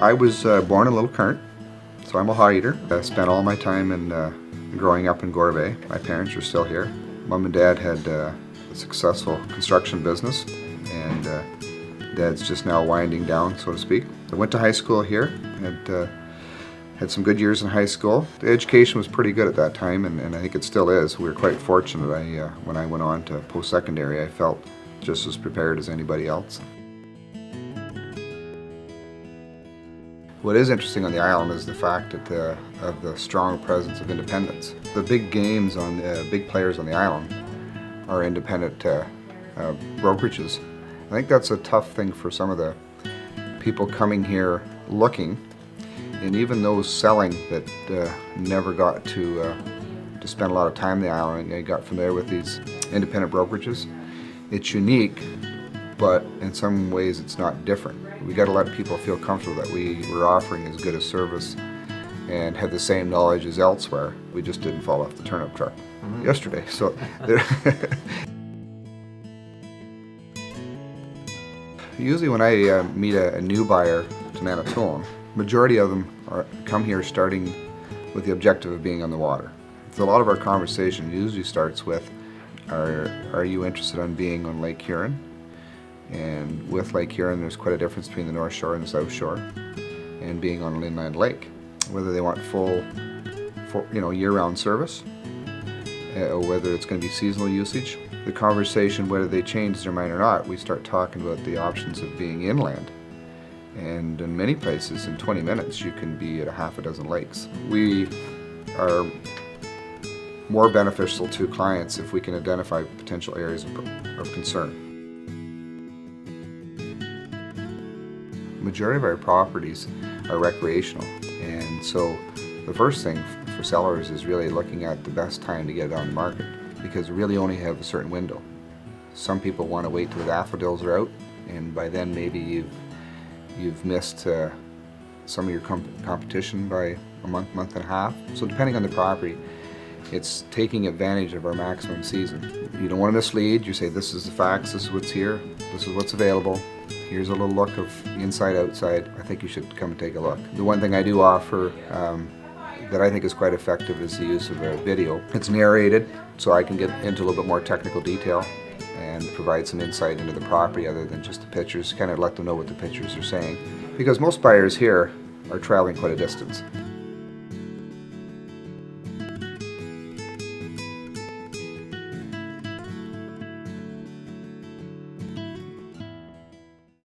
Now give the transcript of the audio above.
I was born in Little Current, so I'm a high eater. I spent all my time in growing up in Gore Bay. My parents are still here. Mom and Dad had a successful construction business, and Dad's just now winding down, so to speak. I went to high school here, had some good years in high school. The education was pretty good at that time, and I think it still is. We were quite fortunate. When I went on to post-secondary, I felt just as prepared as anybody else. What is interesting on the island is the fact that of the strong presence of independents. The big games on the big players on the island are independent brokerages. I think that's a tough thing for some of the people coming here looking, and even those selling that never got to spend a lot of time on the island and got familiar with these independent brokerages. It's unique, but in some ways it's not different. We got to let people feel comfortable that we're offering as good a service and have the same knowledge as elsewhere. We just didn't fall off the turnip truck yesterday. So usually when I meet a new buyer to Manitoulin, majority of them come here starting with the objective of being on the water. So a lot of our conversation usually starts with, are you interested in being on Lake Huron? And with Lake Huron, there's quite a difference between the North Shore and the South Shore, and being on an inland lake. Whether they want full year-round service, or whether it's going to be seasonal usage. The conversation, whether they change their mind or not, we start talking about the options of being inland. And in many places, in 20 minutes, you can be at a half a dozen lakes. We are more beneficial to clients if we can identify potential areas of concern. Majority of our properties are recreational, and so the first thing for sellers is really looking at the best time to get it on the market, because we really only have a certain window. Some people want to wait till the daffodils are out, and by then maybe you've missed some of your competition by a month and a half. So depending on the property, it's taking advantage of our maximum season. You don't want to mislead. You say, this is the facts, this is what's here, this is what's available. Here's a little look of the inside, outside. I think you should come and take a look. The one thing I do offer that I think is quite effective is the use of a video. It's narrated, so I can get into a little bit more technical detail and provide some insight into the property other than just the pictures, kind of let them know what the pictures are saying. Because most buyers here are traveling quite a distance.